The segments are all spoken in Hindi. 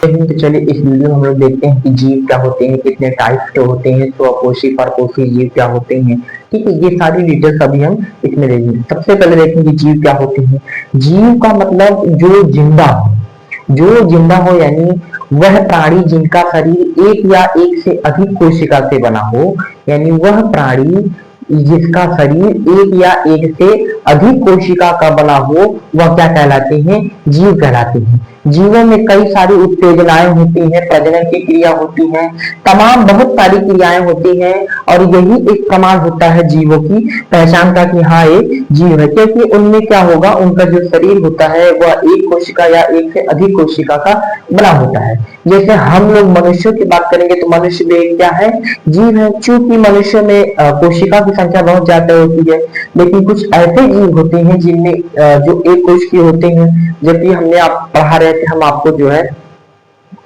तो चलिए इस वीडियो में हम लोग देखते हैं कि जीव क्या होते हैं, कितने टाइप के होते हैं, स्वकोषी परपोषी जीव क्या होते हैं। ठीक है, ये सारी डिटेल्स अभी हम इसमें देखेंगे। सबसे पहले देखेंगे जीव क्या होते हैं। जीव का मतलब जो जिंदा हो यानी वह प्राणी जिनका शरीर एक या एक से अधिक कोशिका से बना हो, यानी वह प्राणी जिसका शरीर एक या एक से अधिक कोशिका का बना हो, वह क्या कहलाते हैं, जीव कहलाते हैं। जीवों में कई सारी उत्तेजनाएं होती हैं, प्रजनन की क्रिया होती है, तमाम बहुत सारी क्रियाएं होती हैं और यही एक प्रमाण होता है जीवों की पहचान का कि हाँ एक जीव है। क्योंकि उनमें क्या होगा, उनका जो शरीर होता है वह एक कोशिका या एक से अधिक कोशिका का बना होता है। जैसे हम लोग मनुष्यों की बात करेंगे तो मनुष्य भी क्या है, जीव है। चूंकि मनुष्य में कोशिका की संख्या बहुत ज्यादा होती है, लेकिन कुछ ऐसे जीव होते हैं जिनमें जो एक कोश के होते हैं। जबकि हमने आप पढ़ा रहे थे, हम आपको जो है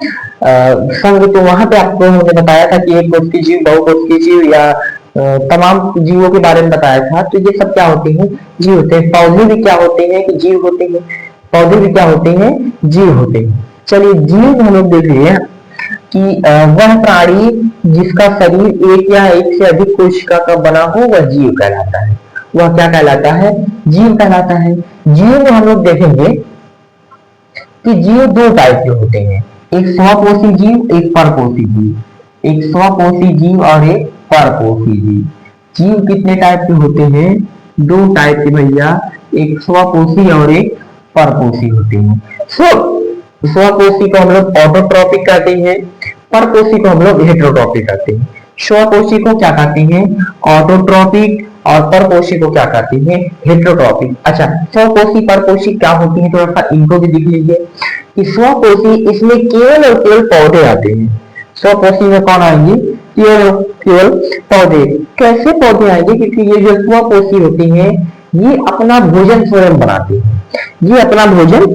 संघ, तो वहां पे आपको हमने बताया था कि एक कोश की जीव, बहुकोश की जीव या तमाम जीवों के बारे में बताया था। तो ये सब क्या होते हैं, जीव होते हैं। पौधे भी क्या होते हैं कि जीव होते हैं, पौधे भी क्या होते हैं, जीव होते हैं। चलिए जीव हम लोग देख लिए कि वह प्राणी जिसका शरीर एक या एक से अधिक कोशिका का बना हो वह जीव कहलाता है। वह क्या कहलाता है, जीव कहलाता है। जीव हम लोग देखेंगे कि जीव दो टाइप के होते हैं, एक स्वपोषी जीव, एक परपोषी जीव। एक स्वपोषी जीव और एक परपोषी जीव। जीव कितने टाइप के होते हैं, दो टाइप के भैया, एक स्वपोषी और एक परपोषी होते हैं। स्वपोषी को हम लोग ऑटोट्रॉपिक कहते हैं, परपोषी को हम लोग हेटेरोट्रॉपिक कहते हैं। स्वपोषी को क्या कहते हैं, ऑटोट्रॉपिक, और परपोषी को क्या कहते हैं, हेटेरोट्रॉपिक। अच्छा, स्वपोषी परपोषी क्या होती है, थोड़ा सा इनको भी देख लीजिए कि स्वपोषी इसमें केवल और केवल पौधे आते हैं। स्वपोषी में कौन आएंगे, केवल पौधे। कैसे पौधे आएंगे, क्योंकि ये जो स्वपोषी होती हैं ये अपना भोजन स्वयं बनाते हैं, ये अपना भोजन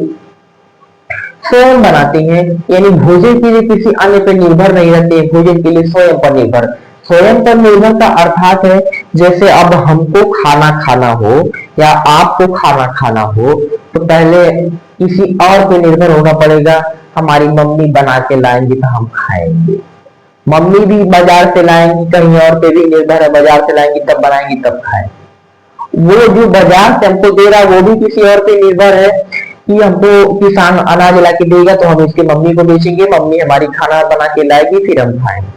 स्वयं बनाते हैं, यानी भोजन के लिए किसी अन्य पर निर्भर नहीं रहते, भोजन के लिए स्वयं पर निर्भर। स्वयं पर निर्भर का अर्थात है जैसे अब हमको खाना खाना हो या आपको खाना खाना हो तो पहले किसी और पे निर्भर होना पड़ेगा। हमारी मम्मी बना के लाएंगी तो हम खाएंगे, मम्मी भी बाजार से लाएंगी, कहीं और पे भी निर्भर है, बाजार से लाएंगी तब बनाएंगी तब खाएंगे। वो जो बाजार से हमको दे रहा है वो भी किसी और पे निर्भर है कि हमको किसान अनाज ला के देगा तो हम इसके मम्मी को बेचेंगे, मम्मी हमारी खाना बना के लाएगी फिर हम खाएंगे।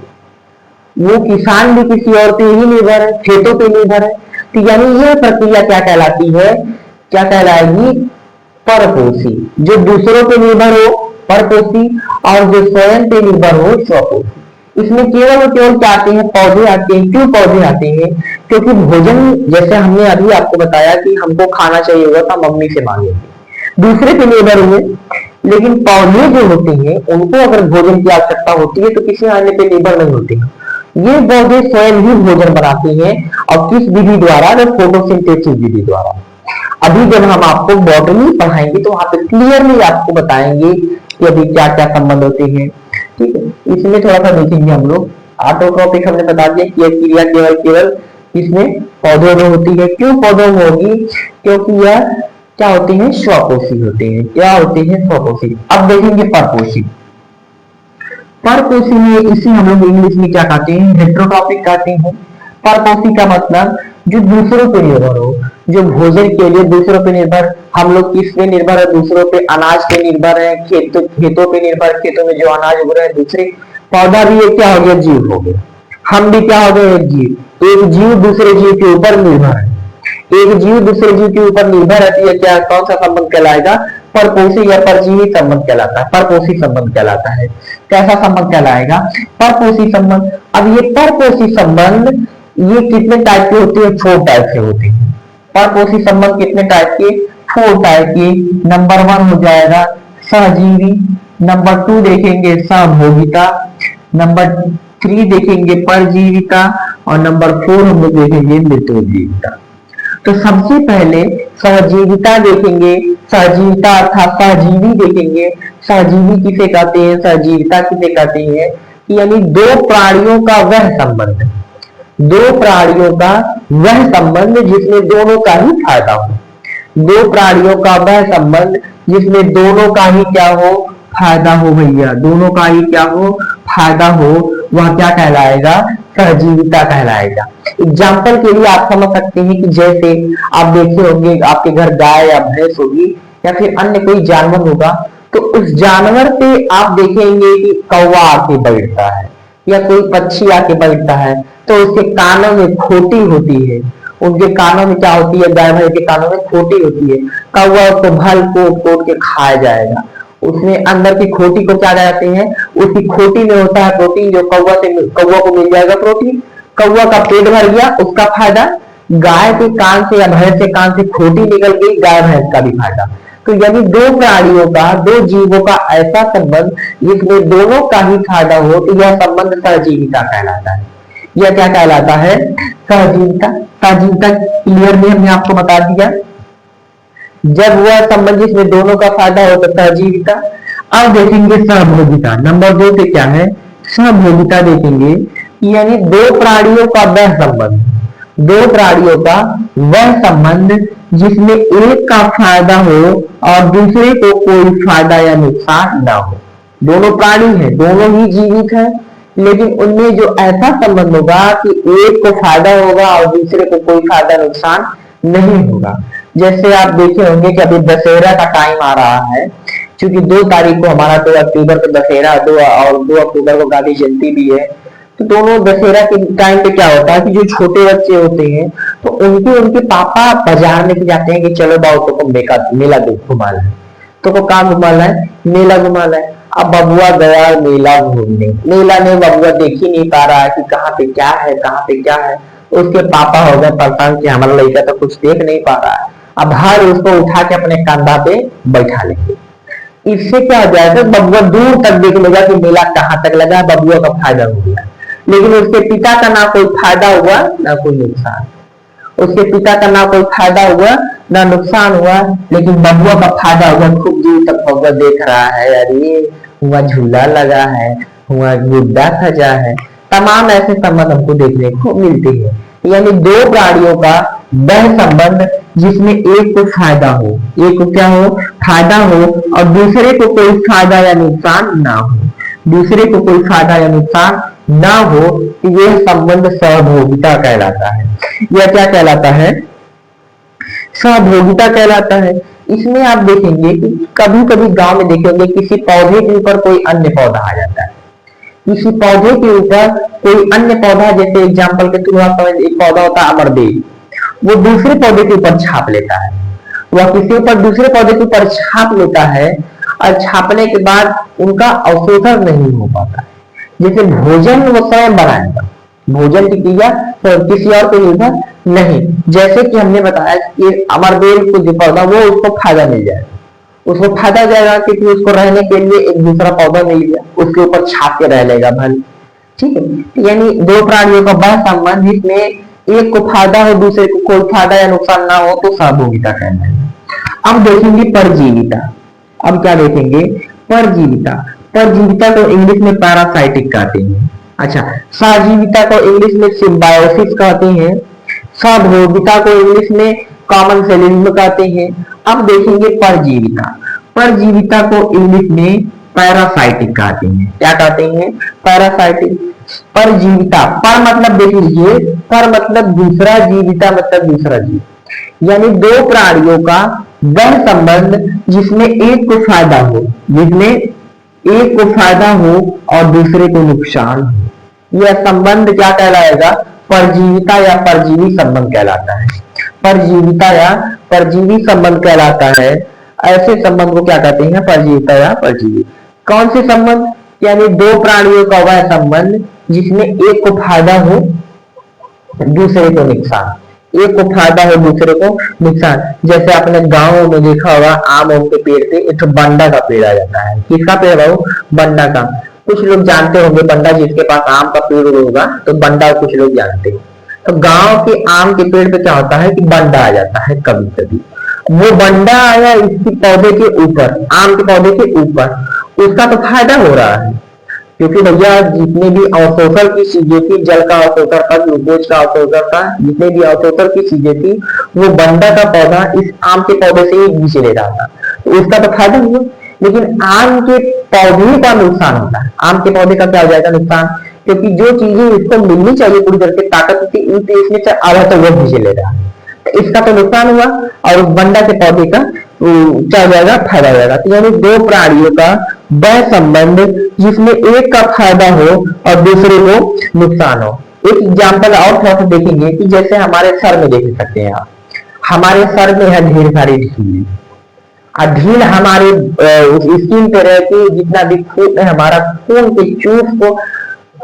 वो किसान भी किसी और पे ही निर्भर है, खेतों पे निर्भर है। तो यानी यह प्रक्रिया क्या कहलाती है, क्या कहलाएगी, परपोषी। जो दूसरों पे निर्भर हो परपोषी, और जो स्वयं पे निर्भर हो स्वपोषी। इसमें केवल और केवल क्या आते हैं, पौधे आते हैं। क्यों पौधे आते हैं, क्योंकि भोजन जैसे हमने अभी आपको बताया कि हमको खाना चाहिए होगा तो मम्मी से मांगेंगे, दूसरे पे निर्भर हुए। लेकिन पौधे जो होते हैं उनको अगर भोजन की आवश्यकता होती है तो किसी अन्य पे निर्भर नहीं होते। ये पौधे स्वयं ही भोजन बनाते हैं, और किस विधि द्वारा, फोटोसिंथेसिस विधि द्वारा। अभी जब हम आपको बॉटनी पढ़ाएंगे तो वहां पे क्लियरली आपको बताएंगे कि अभी क्या क्या संबंध होते हैं। ठीक है, इसमें थोड़ा सा देखेंगे हम लोग। ऑटोट्रॉपिक हमने बता दिया कि यह क्रिया केवल इसमें पौधों में होती है। क्यों पौधों में होगी, क्योंकि यह क्या होते हैं, स्वपोषी होते हैं। क्या होते हैं, स्वपोषी। अब देखेंगे परपोषी। परपोषी में इसे हम लोग इंग्लिश में क्या कहते हैं, हेटेरोट्रॉपिक कहते हैं। परपोषी का मतलब जो दूसरों पे निर्भर हो, जो भोजन के लिए दूसरों पे निर्भर। हम लोग किस पे निर्भर है, दूसरों पे, अनाज पे निर्भर है, खेतों पे निर्भर, खेतों में जो अनाज उग रहे हैं दूसरे। पौधा भी एक क्या हो गया, जीव हो गया। हम भी क्या हो गए, एक जीव। एक जीव दूसरे जीव के ऊपर निर्भर है, एक जीव दूसरे जीव के ऊपर निर्भर रहती है। क्या, कौन सा संबंध कहलाएगा, परपोषी या परजीवी संबंध कहलाता है, परपोषी संबंध कहलाता है। कैसा संबंध कहलाएगा, परपोषी संबंध। अब ये परपोषी संबंध ये कितने टाइप के होते हैं, 4 टाइप के होते हैं। परपोषी संबंध कितने टाइप के, 4 टाइप के। नंबर 1 हो जाएगा सहजीवी, नंबर 2 देखेंगे सहभोगिता, नंबर 3 देखेंगे परजीविता, और नंबर 4 हम लोग देखेंगे मित्रजीविता। तो सबसे पहले सहजीविता देखेंगे, सहजीविता अर्थात सहजीवी देखेंगे। सहजीवी किसे कहते हैं, सहजीविता किसे कहते हैं, यानी दो प्राणियों का वह संबंध, दो प्राणियों का वह संबंध जिसमें दोनों का ही फायदा हो। दो प्राणियों का वह संबंध जिसमें दोनों का ही क्या हो, फायदा हो भैया, दोनों का ही क्या हो, फायदा हो, वह क्या कहलाएगा, सहजीविता कहलाएगा। एग्जाम्पल के लिए आप समझ सकते हैं कि जैसे आप देखे होंगे आपके घर गाय या भैंस होगी या फिर अन्य कोई जानवर होगा, तो उस जानवर पे आप देखेंगे कि कौवा आके बैठता है या कोई पक्षी आके बैठता है, तो उसके कानों में खोटी होती है। उनके कानों में क्या होती है, गाय भैंस के कानों में खोटी होती है। कौवा उसको भल कोट कोट के खाया जाएगा। उसमें अंदर की खोटी को क्या जाते हैं, उसकी खोटी में होता है प्रोटीन, जो कौवा को मिल जाएगा प्रोटीन। कौवा का पेट भर गया, उसका फायदा। गाय के कान से या भैंस के कान से खोटी निकल गई, गाय भैंस का भी फायदा। तो यानी दो प्राणियों का, दो जीवों का ऐसा संबंध जिसमें दोनों का ही फायदा हो, तो यह संबंध सहजीविता कहलाता है। यह क्या कहलाता है, सहजीविता। सहजीविता क्लियर में हमने आपको बता दिया। जब वह संबंध जिसमें दोनों का फायदा हो तो सहजीविता। अब देखेंगे सहभोगिता। नंबर 2 पे क्या है, सहभोगिता देखेंगे, यानी दो प्राणियों का वह संबंध, दो प्राणियों का वह संबंध जिसमें एक का फायदा हो और दूसरे को कोई फायदा या नुकसान ना हो। दोनों प्राणी हैं, दोनों ही जीवित हैं, लेकिन उनमें जो ऐसा संबंध होगा कि एक को फायदा होगा और दूसरे को कोई फायदा नुकसान नहीं होगा। जैसे आप देखे होंगे कि अभी दशहरा का टाइम आ रहा है, क्योंकि 2 तारीख को हमारा 2 अक्टूबर को दशहरा, 2 अक्टूबर को गांधी जयंती भी है। तो दोनों दशहरा के टाइम पे क्या होता है कि जो छोटे बच्चे होते हैं तो उनके पापा बाजार लेके जाते हैं कि चलो बाबू तो मेला घुमा है, तो को कहाँ घुमा है, मेला घुमा है। अब बबुआ गया मेला घूमने, मेला में बबुआ देख ही नहीं पा रहा है कि कहाँ पे क्या है, कहाँ पे क्या है। उसके पापा हो गए परेशान कि हमारा लड़का तो कुछ देख नहीं पा रहा है। अब हर उसको उठा के अपने कंधा पे बैठा लेंगे। इससे क्या हो जाएगा, बबुआ दूर तक देख लेगा कि मेला कहाँ तक लगा, बबुआ का फायदा हो गया। लेकिन उसके पिता का ना कोई फायदा हुआ ना कोई नुकसान, उसके पिता का ना कोई फायदा हुआ ना नुकसान हुआ, लेकिन बबुआ का फायदा हुआ। खूब दूर तक बबुआ देख रहा है, अरे हुआ झूला लगा है, हुआ गुड्डा सजा है। तमाम ऐसे संबंध हमको देखने को मिलते हैं। यानी दो प्राणियों का वह संबंध जिसमें एक को फायदा हो, एक को क्या हो, फायदा हो और दूसरे को कोई फायदा या नुकसान ना हो, दूसरे को कोई फायदा या नुकसान ना हो, यह संबंध सहभोगिता कहलाता है। यह क्या कहलाता है, सहभोगिता कहलाता है। इसमें आप देखेंगे कि कभी कभी गांव में देखेंगे किसी पौधे के ऊपर कोई अन्य पौधा आ जाता है, किसी पौधे के ऊपर कोई अन्य पौधा, जैसे एग्जांपल के थ्रू आप एक पौधा होता है अमरबेल, वो दूसरे पौधे के ऊपर छाप लेता है। वह किसी ऊपर दूसरे पौधे के ऊपर छाप लेता है और छापने के बाद उनका अवशोषण नहीं हो पाता है। जैसे भोजन वो स्वयं बनाएगा, भोजन की क्रिया तो किसी और को निर्भर नहीं। जैसे कि हमने बताया कि अमरबेल को जो पौधा वो उसको फायदा मिल जाएगा, उसको फायदा जाएगा क्योंकि उसको रहने के लिए एक दूसरा पौधा मिल गया, उसके ऊपर छाप के रह लेगा भले। ठीक है, यानी दो प्राणियों का वह संबंध जिसमें एक को फायदा हो दूसरे को कोई फायदा या नुकसान ना हो तो सहभोगिता कहना है। अब देखेंगे परजीविता। अब क्या देखेंगे, परजीविता। परजीविता को इंग्लिश में पैरासाइटिक कहते हैं। अच्छा, सहजीविता को इंग्लिश में सिम्बायोसिस कहते हैं। सहभोगिता को इंग्लिश में कॉमन सेल्यूलिज्म कहते हैं। अब देखेंगे परजीविता। परजीविता को इंग्लिश में पैरासाइटिक कहते हैं। क्या कहते हैं, पैरासाइटिक। परजीविता, पर मतलब देख लीजिए, पर मतलब दूसरा, जीविता मतलब दूसरा जीव, यानी दो प्राणियों का वह संबंध जिसमें एक को फायदा हो, जिसमें एक को फायदा हो और दूसरे को नुकसान हो, यह संबंध क्या कहलाएगा, परजीविता या परजीवी संबंध कहलाता है। परजीविता या परजीवी संबंध कहलाता है। ऐसे संबंध को क्या कहते हैं, परजीविता या परजीवी। कौन से संबंध, यानी दो प्राणियों का वह संबंध जिसमें एक को फायदा हो दूसरे को नुकसान, एक को फायदा हो दूसरे को नुकसान। जैसे आपने गांव में देखा होगा आम के पेड़ पे एक तो बंडा का पेड़ आ जाता है। किसका पेड़ है वो, बंडा का। कुछ लोग जानते होंगे बंडा, जिसके पास आम का पेड़ होगा तो बंडा कुछ लोग जानते हैं। तो गांव के आम के पेड़ पे क्या होता है कि बंडा आ जाता है कभी कभी। वो बंडा आया इसके पौधे के ऊपर, आम के पौधे के ऊपर, उसका तो फायदा हो रहा है क्योंकि भैया जितने भी अवशोषण की चीजें थी, जल का अवशोषण था, ग्लूकोज का अवशोषण था, जितने भी अवशोषण की चीजें थी वो बंडा का पौधा इस आम के पौधे से ही नीचे ले रहा था, तो उसका तो फायदा हुआ। लेकिन आम के पौधे का नुकसान होता है। आम के पौधे का क्या हो जाएगा नुकसान, क्योंकि जो चीजें इसको मिलनी चाहिए पूरी तरह से ताकत थी इसमें से आधा तो वो खींच ले रहा है, तो इसका तो नुकसान हुआ। और बंडा के पौधे का क्या हो जाएगा, फायदा हो जाएगा। तो यानी दो प्राणियों का वह संबंध जिसमें एक का फायदा हो और दूसरे को नुकसान हो। एक एग्जाम्पल और थोड़ा सा देखेंगे कि जैसे हमारे सर में देख सकते हैं आप, हमारे सर में है ढेर सारी ढील, ढील हमारे स्किन पे रह के जितना भी खून है हमारा, खून के चूस को,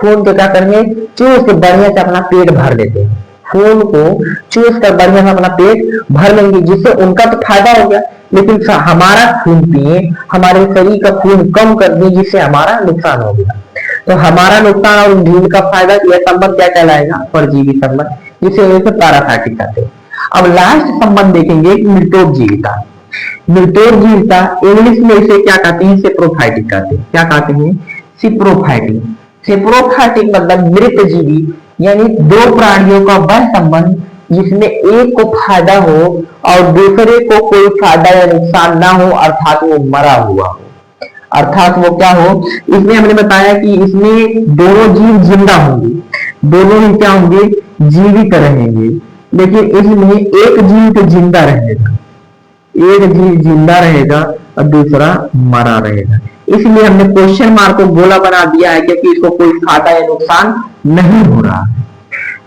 खून के क्या करेंगे, चूस के बढ़िया से अपना पेट भर लेते हैं, खून को चूस कर बढ़िया से अपना पेट भर लेंगे, जिससे उनका तो फायदा हो गया, लेकिन हमारा खून पिए, हमारे शरीर का खून कम कर दिए, जिससे हमारा नुकसान हो गया। तो हमारा नुकसान और ढील का फायदा, यह संबंध क्या कहलाएगा, परजीवी संबंध, जिसे पैरासाइटिक कहते हैं। अब लास्ट संबंध देखेंगे मृतोपजीविता। मृतोपजीविता इंग्लिश में इसे क्या कहते हैं, सेप्रोफाइटिक कहते हैं। क्या कहते हैं, सिप्रोफाइटिक। सेप्रोफाइटिक मतलब मृत जीवी, यानी दो प्राणियों का वह संबंध जिसमें एक को फायदा हो और दूसरे को कोई फायदा या नुकसान ना हो, अर्थात वो मरा हुआ हो, अर्थात वो क्या हो। इसमें हमने बताया कि इसमें दोनों जीव जिंदा होंगे, दोनों ही क्या होंगे, जीवित रहेंगे, लेकिन इसमें एक जीव तो जिंदा रहेगा, एक जीव जिंदा रहेगा और दूसरा मरा रहेगा। इसलिए हमने क्वेश्चन मार्क को गोला बना दिया है, क्योंकि इसको कोई फायदा या नुकसान नहीं हो रहा है,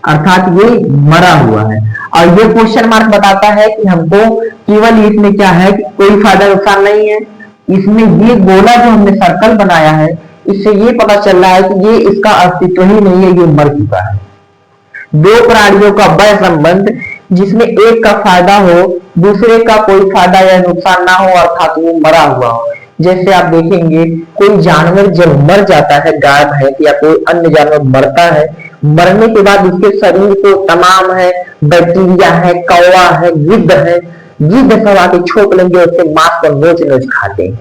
अर्थात ये मरा हुआ है। और ये क्वेश्चन मार्क बताता है कि हमको केवल इसमें क्या है कि कोई फायदा नुकसान नहीं है। इसमें ये गोला जो हमने सर्कल बनाया है, इससे ये पता चल रहा है कि ये इसका अस्तित्व ही नहीं है, ये मर चुका है। दो प्राणियों का वह संबंध जिसमें एक का फायदा हो दूसरे का कोई फायदा या नुकसान ना हो, अर्थात वो मरा हुआ हो। जैसे आप देखेंगे कोई जानवर जब मर जाता है, गाय भैंस या कोई अन्य जानवर मरता है, मरने के बाद उसके शरीर को तमाम है बैक्टीरिया है, कौवा है, गिद्ध है, गिद्ध सब आके छोप लेंगे, उसके मांस को नोच नोच खाते हैं।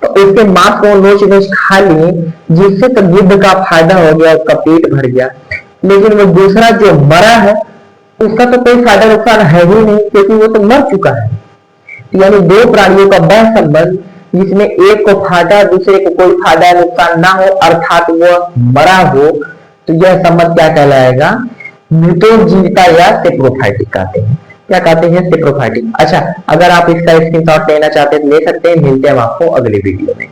तो उसके मांस को नोच नोच खा लिए, जिससे तो गिद्ध का फायदा हो गया, उसका पेट भर गया, लेकिन वो दूसरा जो मरा है उसका तो कोई फायदा नुकसान है ही नहीं, क्योंकि वो तो मर चुका है। यानी दो प्राणियों का वह संबंध जिसमें एक को फायदा दूसरे को कोई फायदा नुकसान ना हो, अर्थात वो मरा हो, तो यह संबंध क्या कहलाएगा, मृतोपजीविता या सेप्रोफाइटिक कहते हैं। क्या कहते हैं, सेप्रोफाइटिक। अच्छा, अगर आप इसका स्क्रीनशॉट लेना चाहते हैं तो ले सकते हैं। मिलते हैं आपको अगले वीडियो में।